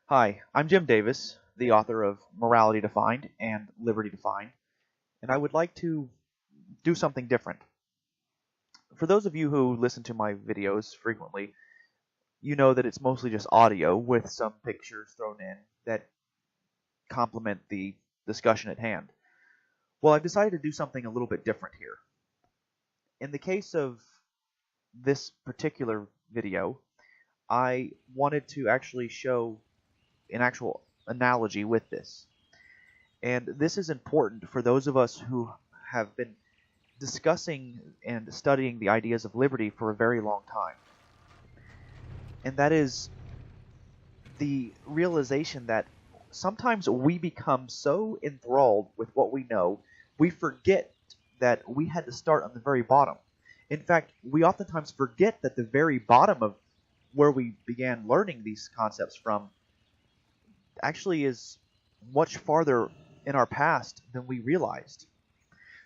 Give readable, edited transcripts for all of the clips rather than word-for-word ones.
Hi, I'm Jim Davis, the author of Morality Defined and Liberty Defined, and I would like to do something different. For those of you who listen to my videos frequently, you know that it's mostly just audio with some pictures thrown in that complement the discussion at hand. Well, I've decided to do something a little bit different here. In the case of this particular video, I wanted to actually show an actual analogy with this. And this is important for those of us who have been discussing and studying the ideas of liberty for a very long time. And that is the realization that sometimes we become so enthralled with what we know, we forget that we had to start on the very bottom. In fact, we oftentimes forget that the very bottom of where we began learning these concepts from actually is much farther in our past than we realized.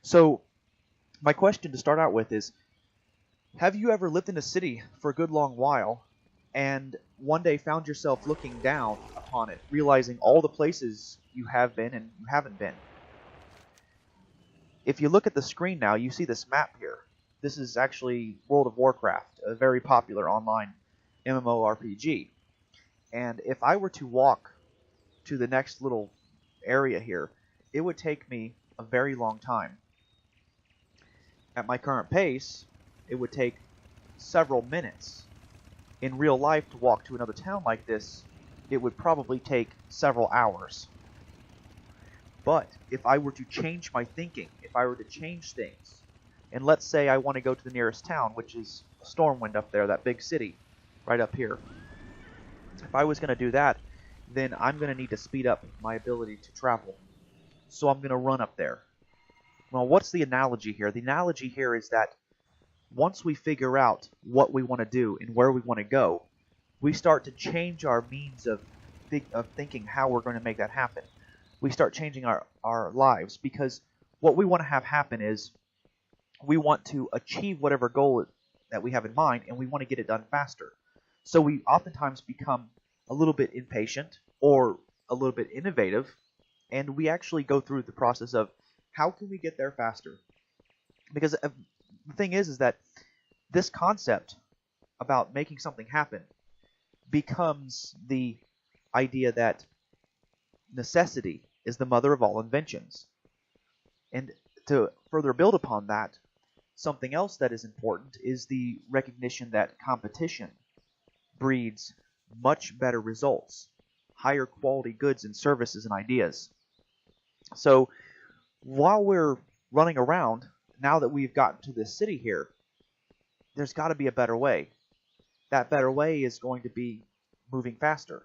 So, my question to start out with is, have you ever lived in a city for a good long while and one day found yourself looking down upon it, realizing all the places you have been and you haven't been? If you look at the screen now, you see this map here. This is actually World of Warcraft, a very popular online MMORPG. And if I were to walk to the next little area here, it would take me a very long time. At my current pace, it would take several minutes. In real life, to walk to another town like this, it would probably take several hours. But if I were to change my thinking, if I were to change things, and let's say I want to go to the nearest town, which is Stormwind up there, that big city right up here. If I was going to do that, then I'm going to need to speed up my ability to travel. So I'm going to run up there. Well, what's the analogy here? The analogy here is that once we figure out what we want to do and where we want to go, we start to change our means of thinking how we're going to make that happen. We start changing our lives, because what we want to have happen is we want to achieve whatever goal that we have in mind, and we want to get it done faster. So we oftentimes become a little bit impatient or a little bit innovative, and we actually go through the process of how can we get there faster? Because the thing is that this concept about making something happen becomes the idea that necessity is the mother of all inventions. And to further build upon that, something else that is important is the recognition that competition breeds much better results, higher quality goods and services and ideas. So while we're running around, now that we've gotten to this city here, there's got to be a better way. That better way is going to be moving faster.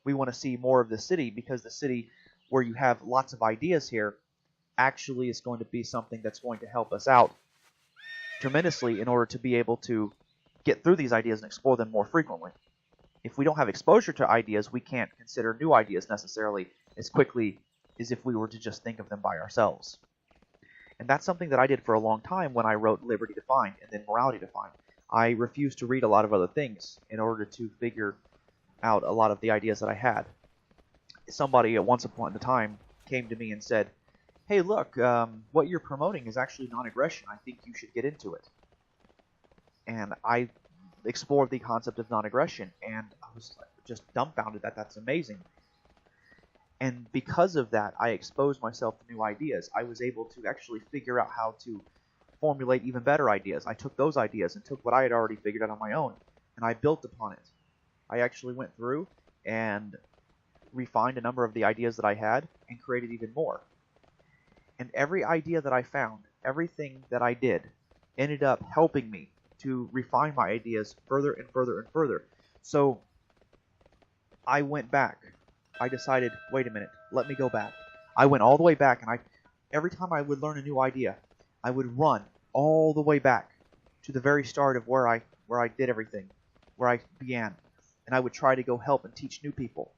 We want to see more of the city, because the city where you have lots of ideas here actually is going to be something that's going to help us out tremendously in order to be able to get through these ideas and explore them more frequently. If we don't have exposure to ideas, we can't consider new ideas necessarily as quickly as if we were to just think of them by ourselves. And that's something that I did for a long time when I wrote Liberty Defined and then Morality Defined. I refused to read a lot of other things in order to figure out a lot of the ideas that I had. Somebody at once upon a time came to me and said, "Hey, look, what you're promoting is actually non-aggression. I think you should get into it." And I explored the concept of non-aggression, and I was just dumbfounded that that's amazing. And because of that, I exposed myself to new ideas. I was able to actually figure out how to formulate even better ideas. I took those ideas and took what I had already figured out on my own, and I built upon it. I actually went through and refined a number of the ideas that I had and created even more. And every idea that I found, everything that I did, ended up helping me to refine my ideas further and further and further. So I went back. I decided, wait a minute, let me go back. I went all the way back, and every time I would learn a new idea, I would run all the way back to the very start of where I did everything, where I began, and I would try to go help and teach new people.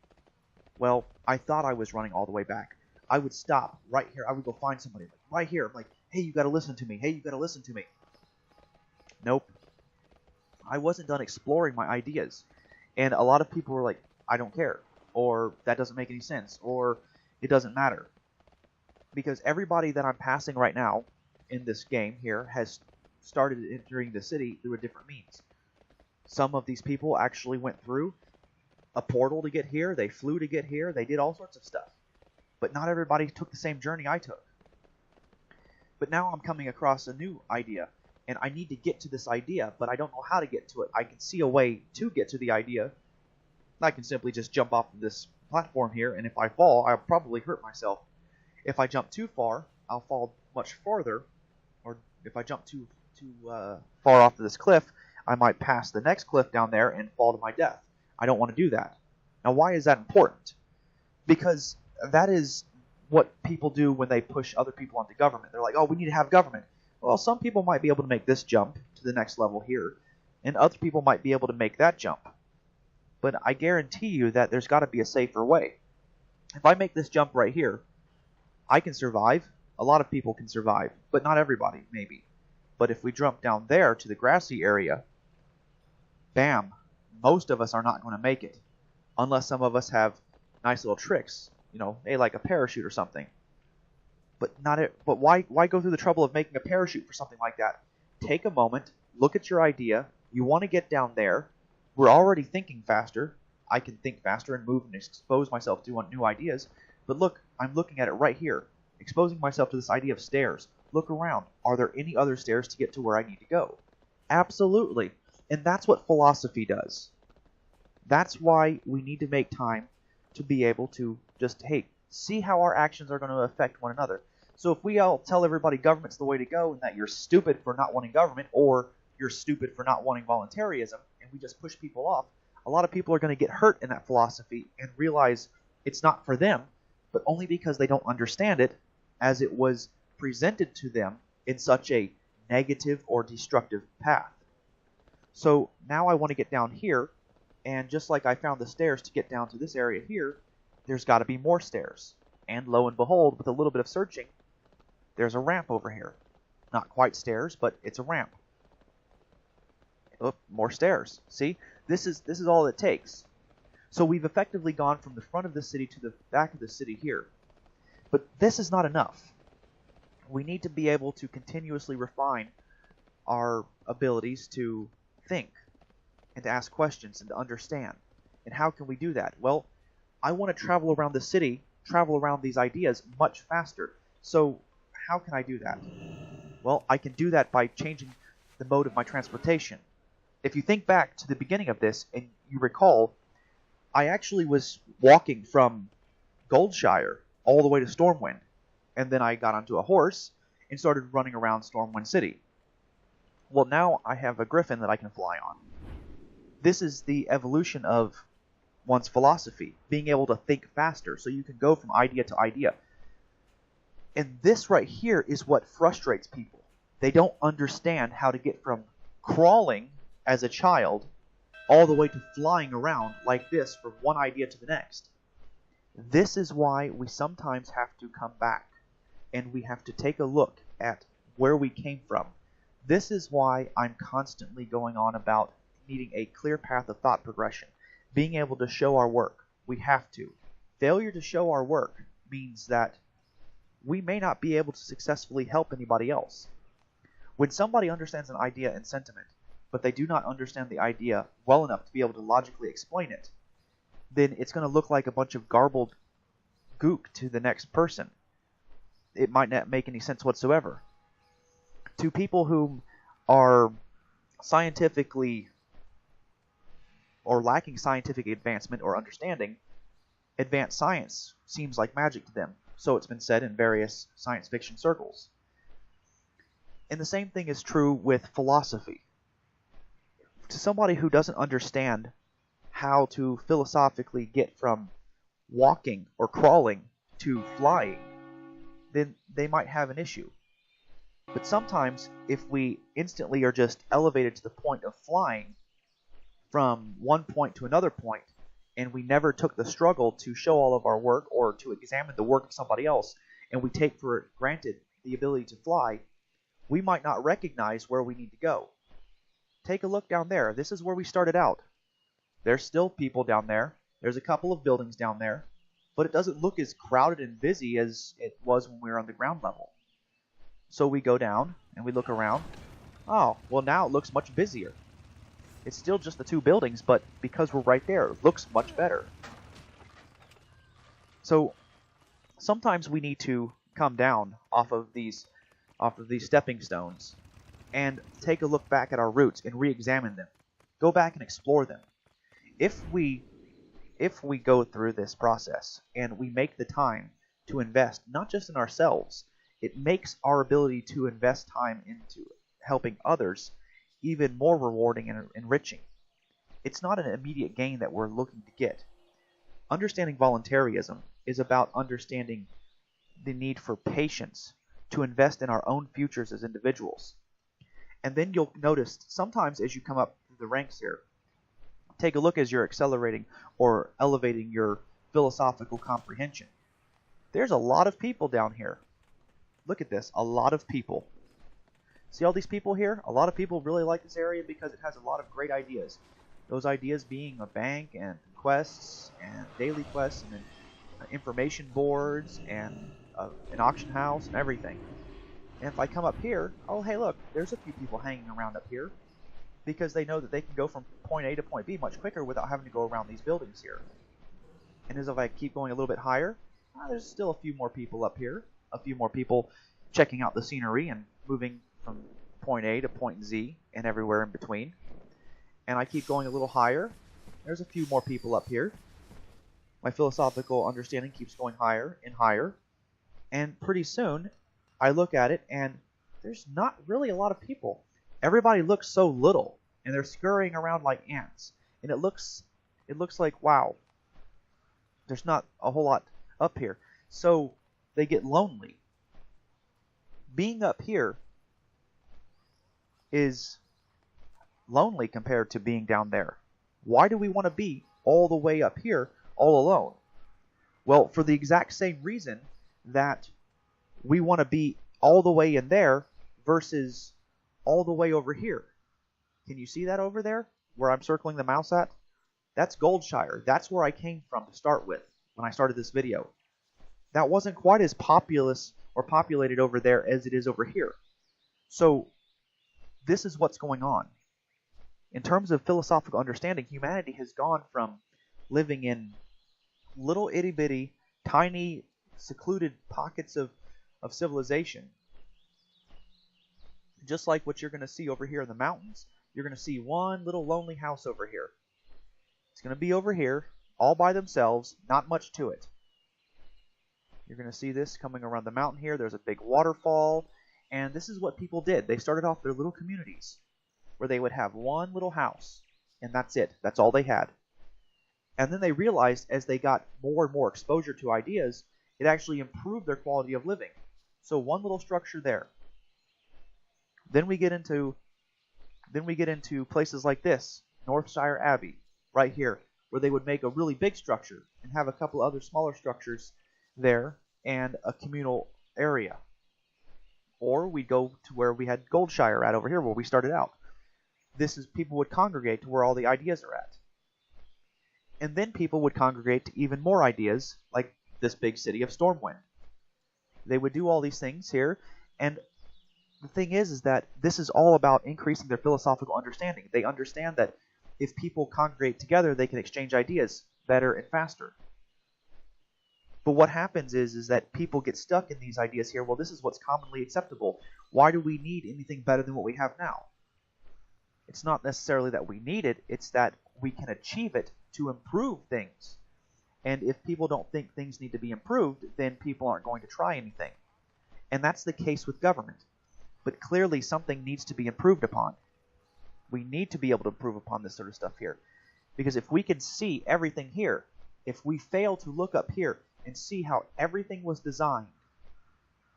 Well, I thought I was running all the way back. I would stop right here. I would go find somebody right here. I'm like, hey, you got to listen to me. Hey, you got to listen to me. Nope. I wasn't done exploring my ideas. And a lot of people were like, I don't care, or that doesn't make any sense, or it doesn't matter. Because everybody that I'm passing right now in this game here has started entering the city through a different means. Some of these people actually went through a portal to get here, they flew to get here, they did all sorts of stuff. But not everybody took the same journey I took. But now I'm coming across a new idea, and I need to get to this idea, but I don't know how to get to it. I can see a way to get to the idea. I can simply just jump off of this platform here, and if I fall, I'll probably hurt myself. If I jump too far, I'll fall much farther, or if I jump too far off of this cliff, I might pass the next cliff down there and fall to my death. I don't want to do that. Now, why is that important? Because that is what people do when they push other people onto government. They're like, oh, we need to have government. Well, some people might be able to make this jump to the next level here, and other people might be able to make that jump. But I guarantee you that there's got to be a safer way. If I make this jump right here, I can survive. A lot of people can survive, but not everybody, maybe. But if we jump down there to the grassy area, bam, most of us are not going to make it, unless some of us have nice little tricks, like a parachute or something. But why go through the trouble of making a parachute for something like that? Take a moment, look at your idea. You want to get down there. We're already thinking faster. I can think faster and move and expose myself to new ideas. But look, I'm looking at it right here, exposing myself to this idea of stairs. Look around. Are there any other stairs to get to where I need to go? Absolutely. And that's what philosophy does. That's why we need to make time to be able to just, see how our actions are going to affect one another. So if we all tell everybody government's the way to go and that you're stupid for not wanting government, or you're stupid for not wanting voluntarism, and we just push people off, a lot of people are going to get hurt in that philosophy and realize it's not for them, but only because they don't understand it as it was presented to them in such a negative or destructive path. So now I want to get down here, and just like I found the stairs to get down to this area here, there's got to be more stairs. And lo and behold, with a little bit of searching, there's a ramp over here. Not quite stairs, but it's a ramp. Oh, more stairs. See? This is all it takes. So we've effectively gone from the front of the city to the back of the city here. But this is not enough. We need to be able to continuously refine our abilities to think and to ask questions and to understand. And how can we do that? Well, I want to travel around the city, travel around these ideas much faster. So how can I do that? Well, I can do that by changing the mode of my transportation. If you think back to the beginning of this and you recall, I actually was walking from Goldshire all the way to Stormwind. And then I got onto a horse and started running around Stormwind City. Well, now I have a griffin that I can fly on. This is the evolution of one's philosophy, being able to think faster so you can go from idea to idea. And this right here is what frustrates people. They don't understand how to get from crawling as a child all the way to flying around like this from one idea to the next. This is why we sometimes have to come back and we have to take a look at where we came from. This is why I'm constantly going on about needing a clear path of thought progression, being able to show our work. We have to. Failure to show our work means that we may not be able to successfully help anybody else. When somebody understands an idea and sentiment, but they do not understand the idea well enough to be able to logically explain it, then it's going to look like a bunch of garbled gook to the next person. It might not make any sense whatsoever. To people who are scientifically or lacking scientific advancement or understanding, advanced science seems like magic to them. So it's been said in various science fiction circles. And the same thing is true with philosophy. To somebody who doesn't understand how to philosophically get from walking or crawling to flying, then they might have an issue. But sometimes, if we instantly are just elevated to the point of flying from one point to another point, and we never took the struggle to show all of our work or to examine the work of somebody else, and we take for granted the ability to fly, we might not recognize where we need to go. Take a look down there. This is where we started out. There's still people down there. There's a couple of buildings down there, but it doesn't look as crowded and busy as it was when we were on the ground level. So we go down and we look around. Oh, well, now it looks much busier. It's still just the 2 buildings, but because we're right there, it looks much better. So sometimes we need to come down off of these stepping stones and take a look back at our roots and re-examine them. Go back and explore them. If we go through this process and we make the time to invest not just in ourselves, it makes our ability to invest time into helping others even more rewarding and enriching. It's not an immediate gain that we're looking to get. Understanding voluntarism is about understanding the need for patience to invest in our own futures as individuals. And then you'll notice sometimes as you come up through the ranks here, take a look as you're accelerating or elevating your philosophical comprehension. There's a lot of people down here. Look at this, a lot of people. See all these people here? A lot of people really like this area because it has a lot of great ideas. Those ideas being a bank and quests and daily quests and information boards and an auction house and everything. And if I come up here, oh hey look, there's a few people hanging around up here because they know that they can go from point A to point B much quicker without having to go around these buildings here. And as if I keep going a little bit higher, there's still a few more people up here, a few more people checking out the scenery and moving from point A to point Z and everywhere in between. And I keep going a little higher, there's a few more people up here. My philosophical understanding keeps going higher and higher, and pretty soon I look at it and there's not really a lot of people. Everybody looks so little and they're scurrying around like ants, and it looks like, wow, there's not a whole lot up here. So they get lonely. Being up here is lonely compared to being down there. Why do we want to be all the way up here all alone? Well, for the exact same reason that we want to be all the way in there versus all the way over here. Can you see that over there where I'm circling the mouse at? That's Goldshire. That's where I came from to start with when I started this video. That wasn't quite as populous or populated over there as it is over here. So this is what's going on. In terms of philosophical understanding, humanity has gone from living in little itty-bitty, tiny, secluded pockets of civilization. Just like what you're going to see over here in the mountains, you're going to see one little lonely house over here. It's going to be over here, all by themselves, not much to it. You're going to see this coming around the mountain here. There's a big waterfall, and this is what people did. They started off their little communities where they would have one little house, and that's it. That's all they had. And then they realized as they got more and more exposure to ideas, it actually improved their quality of living. So one little structure there. Then we get into places like this, Northshire Abbey, right here, where they would make a really big structure and have a couple other smaller structures there and a communal area. Or we go to where we had Goldshire at over here, where we started out. This is people would congregate to where all the ideas are at. And then people would congregate to even more ideas, like this big city of Stormwind. They would do all these things here, and the thing is that this is all about increasing their philosophical understanding. They understand that if people congregate together, they can exchange ideas better and faster. But what happens is that people get stuck in these ideas here. Well, this is what's commonly acceptable. Why do we need anything better than what we have now? It's not necessarily that we need it. It's that we can achieve it to improve things. And if people don't think things need to be improved, then people aren't going to try anything. And that's the case with government. But clearly something needs to be improved upon. We need to be able to improve upon this sort of stuff here. Because if we can see everything here, if we fail to look up here and see how everything was designed,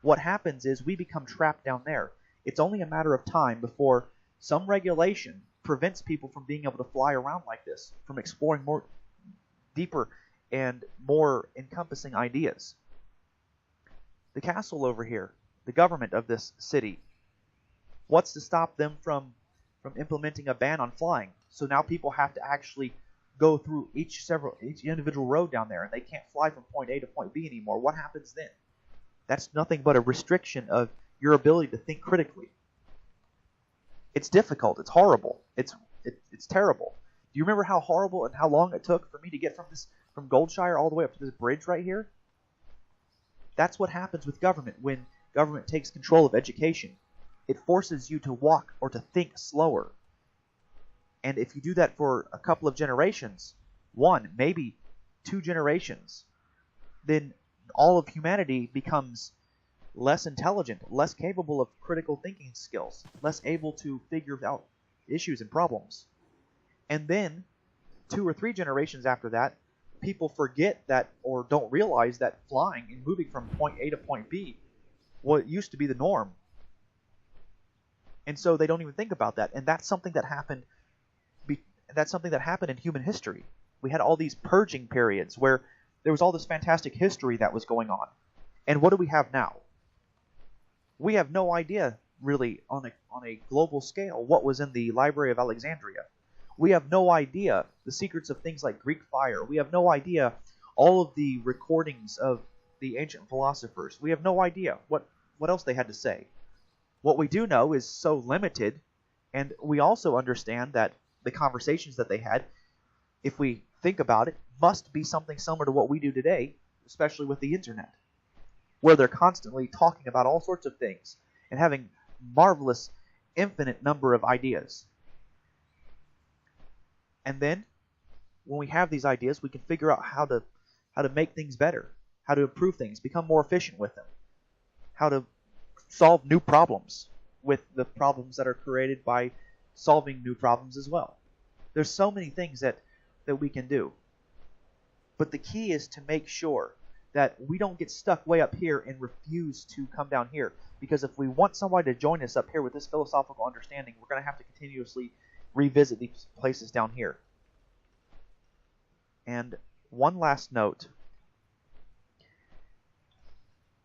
what happens is we become trapped down there. It's only a matter of time before some regulation prevents people from being able to fly around like this, from exploring more deeper and more encompassing ideas. The castle over here, the government of this city, what's to stop them from implementing a ban on flying? So now people have to actually go through each individual road down there, and they can't fly from point A to point B anymore, what happens then? That's nothing but a restriction of your ability to think critically. It's difficult. It's horrible. It's terrible. Do you remember how horrible and how long it took for me to get from Goldshire all the way up to this bridge right here? That's what happens with government when government takes control of education. It forces you to walk or to think slower. And if you do that for a couple of generations, one, maybe 2 generations, then all of humanity becomes less intelligent, less capable of critical thinking skills, less able to figure out issues and problems. And then 2 or 3 generations after that, people forget that or don't realize that flying and moving from point A to point B what used to be the norm. And so they don't even think about that. And that's something that happened in human history. We had all these purging periods where there was all this fantastic history that was going on. And what do we have now? We have no idea, really, on a global scale, what was in the Library of Alexandria. We have no idea the secrets of things like Greek fire. We have no idea all of the recordings of the ancient philosophers. We have no idea what else they had to say. What we do know is so limited, and we also understand that the conversations that they had, if we think about it, must be something similar to what we do today, especially with the internet, where they're constantly talking about all sorts of things and having marvelous, infinite number of ideas. And then, when we have these ideas, we can figure out how to make things better, how to improve things, become more efficient with them, how to solve new problems with the problems that are created by solving new problems as well. There's so many things that we can do. But the key is to make sure that we don't get stuck way up here and refuse to come down here. Because if we want somebody to join us up here with this philosophical understanding, we're going to have to continuously revisit these places down here. And one last note.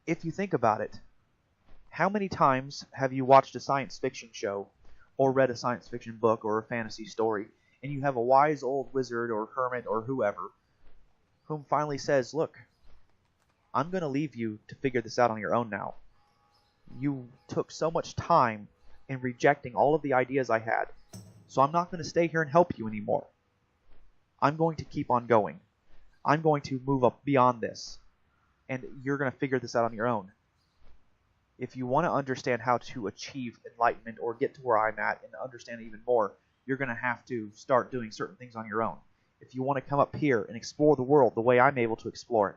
If you think about it, how many times have you watched a science fiction show or read a science fiction book or a fantasy story, and you have a wise old wizard or hermit or whoever whom finally says, look, I'm going to leave you to figure this out on your own now. You took so much time in rejecting all of the ideas I had, so I'm not going to stay here and help you anymore. I'm going to keep on going. I'm going to move up beyond this, and you're going to figure this out on your own. If you want to understand how to achieve enlightenment or get to where I'm at and understand even more, you're going to have to start doing certain things on your own. If you want to come up here and explore the world the way I'm able to explore it,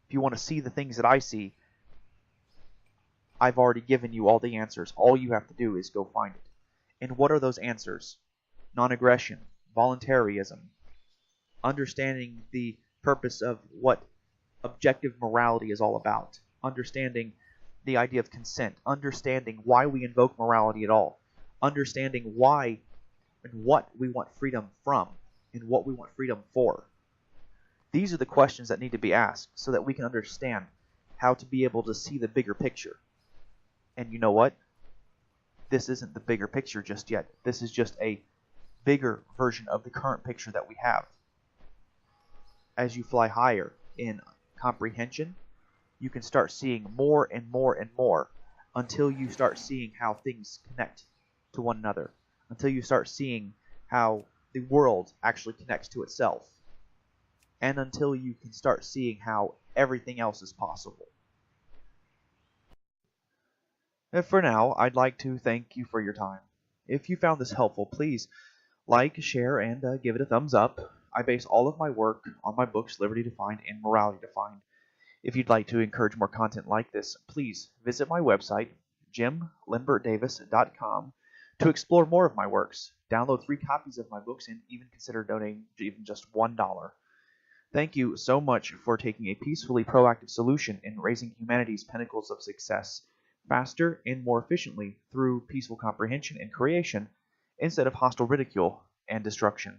if you want to see the things that I see, I've already given you all the answers. All you have to do is go find it. And what are those answers? Non-aggression, voluntarism, understanding the purpose of what objective morality is all about, understanding the idea of consent, understanding why we invoke morality at all, understanding why and what we want freedom from and what we want freedom for. These are the questions that need to be asked so that we can understand how to be able to see the bigger picture. And you know what? This isn't the bigger picture just yet. This is just a bigger version of the current picture that we have. As you fly higher in comprehension, you can start seeing more and more and more until you start seeing how things connect to one another, until you start seeing how the world actually connects to itself, and until you can start seeing how everything else is possible. And for now, I'd like to thank you for your time. If you found this helpful, please like, share, and give it a thumbs up. I base all of my work on my books, Liberty Defined and Morality Defined. If you'd like to encourage more content like this, please visit my website, jimlimbertdavis.com, to explore more of my works, download 3 copies of my books, and even consider donating even just $1. Thank you so much for taking a peacefully proactive solution in raising humanity's pinnacles of success faster and more efficiently through peaceful comprehension and creation instead of hostile ridicule and destruction.